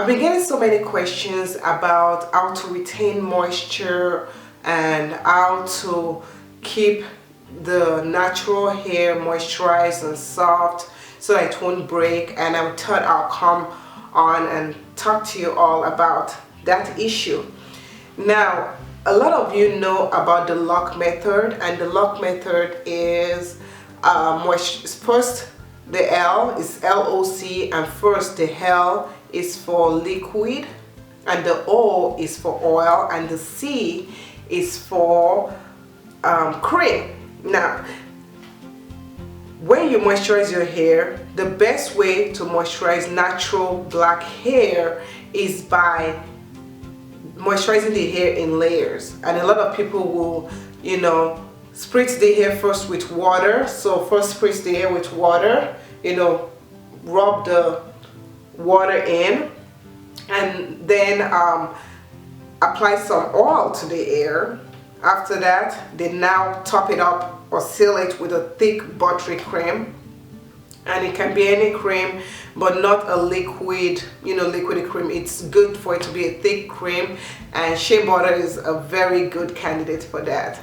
I've been getting so many questions about how to retain moisture and how to keep the natural hair moisturized and soft so that it won't break, and I thought I'll come on and talk to you all about that issue. Now, a lot of you know about the lock method, and the lock method is first the L is LOC, and first the L is for liquid, and the O is for oil, and the C is for cream. Now, when you moisturize your hair, the best way to moisturize natural black hair is by moisturizing the hair in layers. And a lot of people will, spritz the hair first with water. So first spritz the hair with water, rub the water in, and then apply some oil to the hair. After that, they now top it up or seal it with a thick buttery cream, and it can be any cream, but not a liquid, liquidy cream. It's good for it to be a thick cream, and shea butter is a very good candidate for that.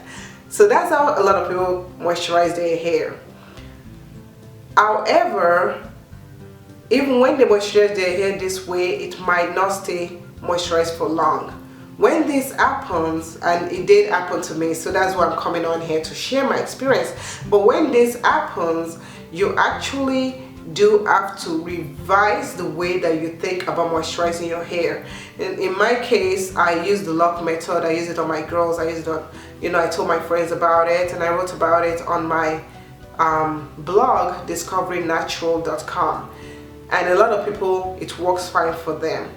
So that's how a lot of people moisturize their hair. However, even when they moisturize their hair this way, it might not stay moisturized for long. When this happens, and it did happen to me, so that's why I'm coming on here to share my experience. But when this happens, you actually do have to revise the way that you think about moisturizing your hair. In my case, I use the lock method. I use it on my girls. I use it on, I told my friends about it, and I wrote about it on my blog, DiscoveringNatural.com. And a lot of people, it works fine for them.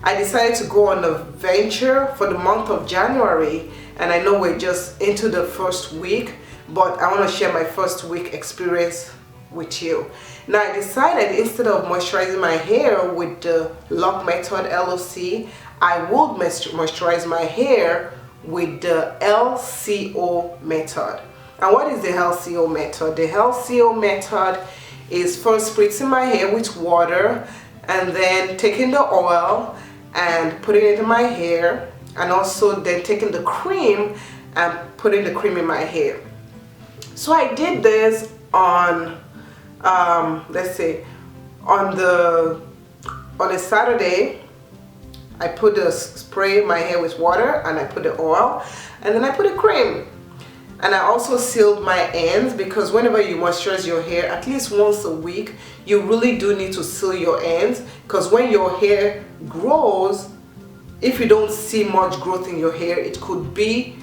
I decided to go on a venture for the month of January, and I know we're just into the first week, but I want to share my first week experience with you. Now, I decided instead of moisturizing my hair with the lock method LOC, I would moisturize my hair with the LCO method. And what is the LCO method? The LCO method is first spritzing my hair with water, and then taking the oil and putting it in my hair, and also then taking the cream and putting the cream in my hair. So I did this on let's say on a Saturday. I put the spray in my hair with water, and I put the oil, and then I put the cream. And I also sealed my ends, because whenever you moisturize your hair, at least once a week, you really do need to seal your ends, because when your hair grows, if you don't see much growth in your hair, it could be,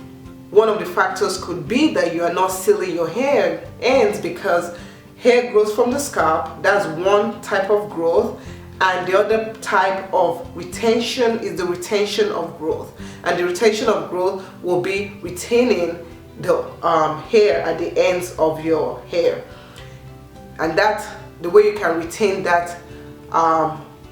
one of the factors could be that you are not sealing your hair ends, because hair grows from the scalp. That's one type of growth, and the other type of retention is the retention of growth, and the retention of growth will be retaining the hair at the ends of your hair. And that's the way you can retain that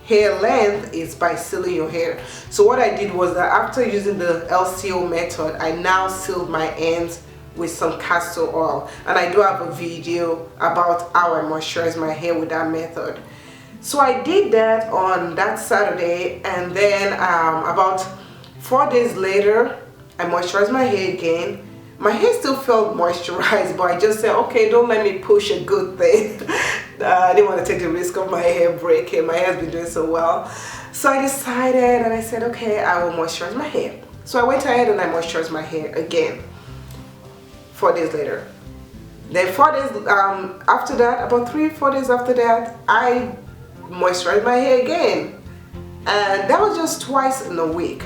hair length, is by sealing your hair. So what I did was that after using the LCO method, I now sealed my ends with some castor oil, and I do have a video about how I moisturize my hair with that method. So I did that on that Saturday, and then about 4 days later, I moisturized my hair again. My hair still felt moisturized, but I just said, okay, don't let me push a good thing. I didn't want to take the risk of my hair breaking. My hair's been doing so well. So I decided, and I said, okay, I will moisturize my hair. So I went ahead and I moisturized my hair again 4 days later. Then 4 days after that, about 3-4 days after that, I moisturized my hair again. And that was just twice in a week.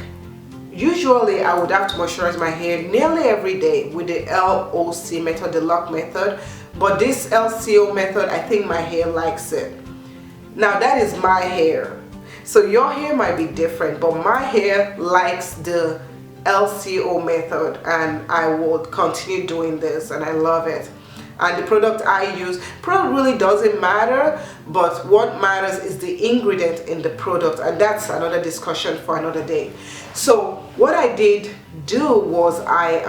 Usually I would have to moisturize my hair nearly every day with the LOC method, the lock method, but this LCO method, I think my hair likes it. Now that is my hair, so your hair might be different, but my hair likes the LCO method, and I will continue doing this, and I love it. And the product I use, product really doesn't matter, but what matters is the ingredient in the product, and that's another discussion for another day. So what I did do was I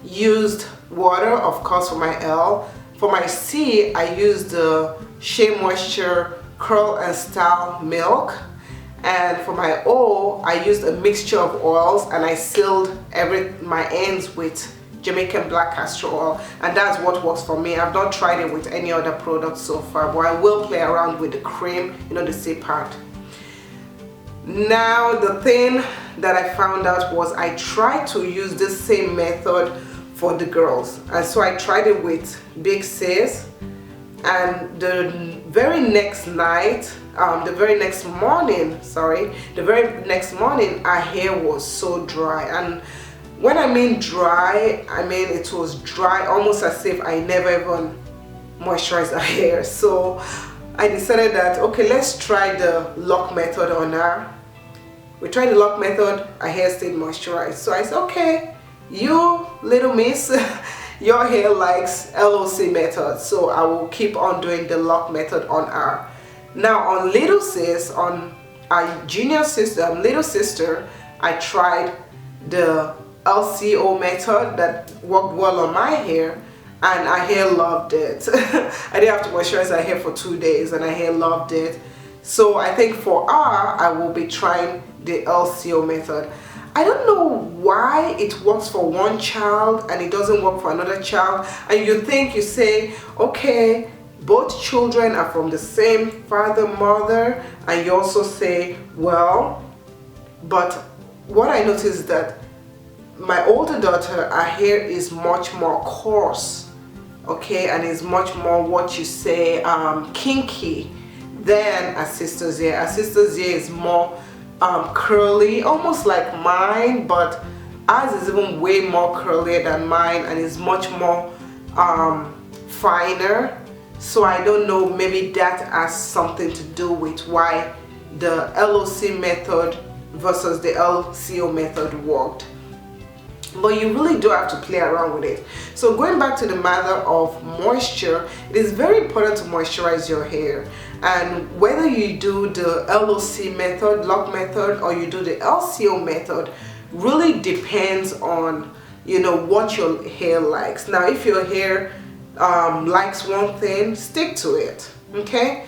used water, of course, for my L. For my C, I used the Shea Moisture Curl and Style Milk, and for my oil I used a mixture of oils, and I sealed my ends with Jamaican black castor oil, and that's what works for me. I've not tried it with any other product so far, but I will play around with the cream, you know, the C part. Now the thing that I found out was I tried to use this same method for the girls, and so I tried it with Big Sis, and the very next morning, our hair was so dry. And when I mean dry, I mean it was dry almost as if I never even moisturized our hair. So I decided that, okay, let's try the lock method on her. We tried the lock method, our hair stayed moisturized. So I said, okay, you little miss, your hair likes LOC method, so I will keep on doing the lock method on her. Now on little sis, on our junior sister, little sister, I tried the LCO method that worked well on my hair, and our hair loved it. I didn't have to moisturize our hair for 2 days, and our hair loved it. So I think for her, I will be trying the LCO method. I don't know why it works for one child and it doesn't work for another child. And you say, okay, both children are from the same father, mother, and you also say, well, but what I noticed is that my older daughter, her hair is much more coarse, okay, and is much more what you say kinky than her sister's hair. Her sister's hair is more curly, almost like mine, but ours is even way more curlier than mine and is much more finer. So I don't know, maybe that has something to do with why the LOC method versus the LCO method worked. But you really do have to play around with it. So going back to the matter of moisture, it is very important to moisturize your hair. And whether you do the LOC method, lock method, or you do the LCO method, really depends on, you know, what your hair likes. Now, if your hair likes one thing, stick to it, okay?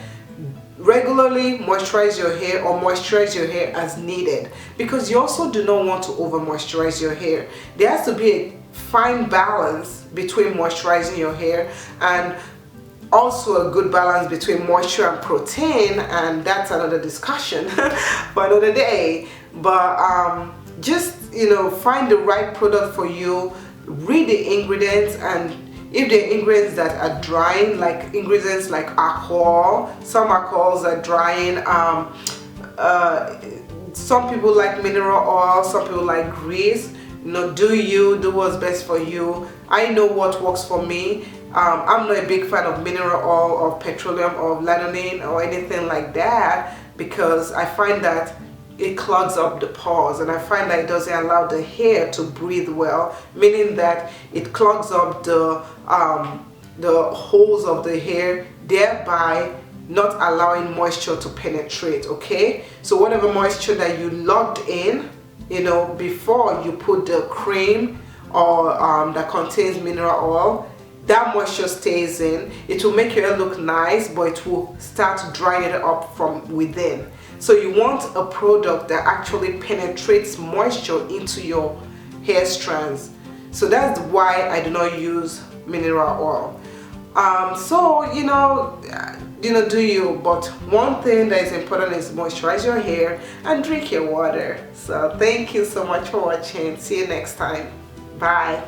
Regularly moisturize your hair, or moisturize your hair as needed, because you also do not want to over moisturize your hair. There has to be a fine balance between moisturizing your hair and also a good balance between moisture and protein, and that's another discussion for another day. But just, you know, find the right product for you, read the ingredients, and if there are ingredients that are drying, like ingredients like alcohol, some alcohols are drying. Some people like mineral oil, some people like grease. You know, do what's best for you. I know what works for me. I'm not a big fan of mineral oil or petroleum or lanolin or anything like that, because I find that it clogs up the pores, and I find that it doesn't allow the hair to breathe well, meaning that it clogs up the holes of the hair, thereby not allowing moisture to penetrate, okay? So whatever moisture that you locked in, you know, before you put the cream or that contains mineral oil, that moisture stays in. It will make your hair look nice, but it will start drying it up from within. So you want a product that actually penetrates moisture into your hair strands. So that's why I do not use mineral oil. So you know, do you, but one thing that is important is moisturize your hair and drink your water. So thank you so much for watching. See you next time. Bye.